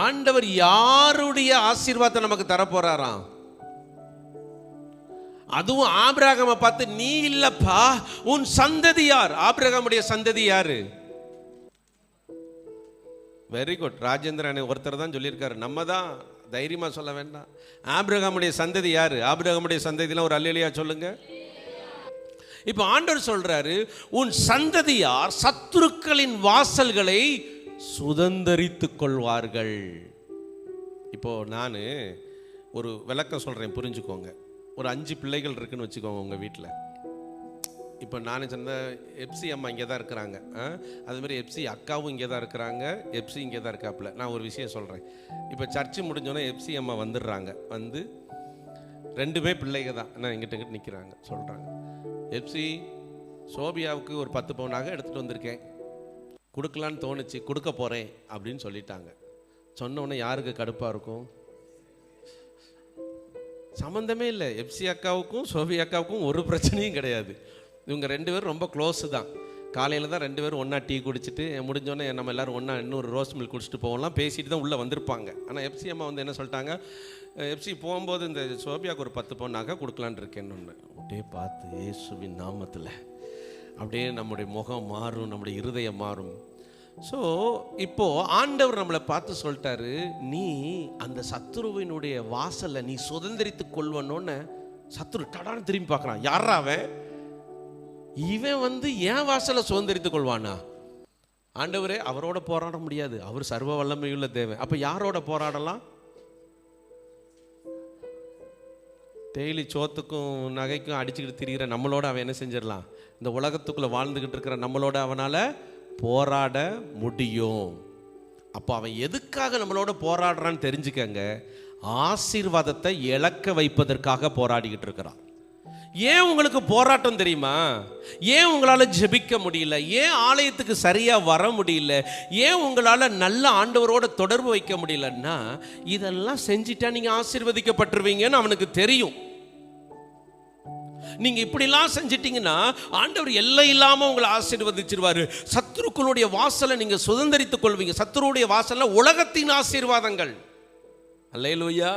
ஆண்டவர் யாருடைய ஆசீர்வாதத்தை நமக்கு தரப்போறாராம்? அதுவும் ஆபிரகாமை பார்த்து, நீ இல்லப்பா உன் சந்ததி யார்? ஆபிரகாமுடைய சந்ததி யாரு? Very good. ராஜேந்திரன் ஒருத்தர் தான் சொல்லியிருக்காரு, நம்ம தான் தைரியமா சொல்ல வேண்டாம். ஆபிரகாமுடைய சந்ததி யாரு? ஆபிரகாமுடைய சந்ததிலாம் ஒரு அல்லேலூயா சொல்லுங்க. இப்ப ஆண்டவர் சொல்றாரு, உன் சந்ததியார் சத்துருக்களின் வாசல்களை சுதந்தரித்துக் கொள்வார்கள். இப்போ நான் ஒரு விளக்கம் சொல்றேன், புரிஞ்சுக்கோங்க. ஒரு 5 பிள்ளைகள் இருக்குன்னு வச்சுக்கோங்க உங்கள் வீட்டில். இப்போ நான் சொன்ன எப்சி அம்மா இங்கே தான் இருக்கிறாங்க, அதுமாதிரி எப்சி அக்காவும் இங்கே தான் இருக்கிறாங்க, எப்சி இங்கே தான் இருக்காப்புல. நான் ஒரு விஷயம் சொல்கிறேன். இப்போ சர்ச்சு முடிஞ்சோன்னே எப்சி அம்மா வந்துடுறாங்க. வந்து 2 பிள்ளைங்க தான் நான் எங்கிட்ட நிற்கிறாங்க. சொல்கிறாங்க, எப்சி சோபியாவுக்கு ஒரு 10 பவுனாக எடுத்துகிட்டு வந்திருக்கேன், கொடுக்கலான்னு தோணுச்சு, கொடுக்க போகிறேன் அப்படின்னு சொல்லிட்டாங்க. சொன்னோடனே யாருக்கு கடுப்பாக இருக்கும்? சம்மந்தமே இல்லை. எப்சி அக்காவுக்கும் சோபி அக்காவுக்கும் ஒரு பிரச்சனையும் கிடையாது. இவங்க 2 பேரும் ரொம்ப க்ளோஸு தான். காலையில் தான் 2 பேரும் ஒன்றா டீ குடிச்சிட்டு முடிஞ்சோடனே நம்ம எல்லோரும் ஒன்றா இன்னொரு ரோஸ் மில்க் குடிச்சிட்டு போகலாம் பேசிட்டு தான் உள்ளே வந்திருப்பாங்க. ஆனால் எப்சி அம்மா வந்து என்ன சொல்லிட்டாங்க, எப்சி போகும்போது இந்த சோபியாவுக்கு ஒரு 10 பவுன் நகை கொடுக்கலான்னு இருக்கேன்னு ஒன்று. அப்படியே பார்த்து இயேசுவின் நாமத்தில் அப்படியே நம்முடைய முகம் மாறும், நம்முடைய இருதயம் மாறும். ஸோ இப்போது ஆண்டவர் நம்மளை பார்த்து சொல்லிட்டாரு, நீ அந்த சத்துருவினுடைய வாசலை நீ சுதந்திரித்து கொள்வனோன்னு. சத்துரு டடான்னு திரும்பி பார்க்குறான், யாரா அவன்? இவன் வந்து ஏன் வாசலை சுதந்திரித்து கொள்வானா? ஆண்டவரே, அவரோட போராட முடியாது, அவர் சர்வ வல்லமையுள்ள தேவன். அப்போ யாரோட போராடலாம்? டெய்லி சோத்துக்கும் நகைக்கும் அடிச்சுக்கிட்டு திரிகிற நம்மளோட அவன் என்ன செஞ்சிடலாம்? இந்த உலகத்துக்குள்ளே வாழ்ந்துக்கிட்டு இருக்கிற நம்மளோட அவனால் போராட முடியும். அப்போ அவன் எதுக்காக நம்மளோட போராடுறான்னு தெரிஞ்சுக்கங்க. ஆசீர்வாதத்தை இழக்க வைப்பதற்காக போராடிக்கிட்டு இருக்கிறான். ஏன் உங்களுக்கு போராட்டம் தெரியுமா? ஏன் உங்களால் ஜெபிக்க முடியல? ஏன் ஆலயத்துக்கு சரியாக வர முடியல? ஏன் உங்களால் நல்ல ஆண்டவரோட தொடர்பு வைக்க முடியலன்னா, இதெல்லாம் செஞ்சிட்டா நீங்கள் ஆசீர்வதிக்கப்பட்டுருவீங்கன்னு அவனுக்கு தெரியும். நீங்க இப்படிலாம் செஞ்சிட்டீங்கன்னா ஆண்டவர் எல்லை இல்லாம உங்களை ஆசீர்வதிச்சிருவாரு. சத்துருக்களுடைய வாசலை நீங்க சுதந்திரித்துக் கொள்வீங்க. சத்துருடைய வாசல்ல உலகத்தின் ஆசீர்வாதங்கள். அல்லேலூயா.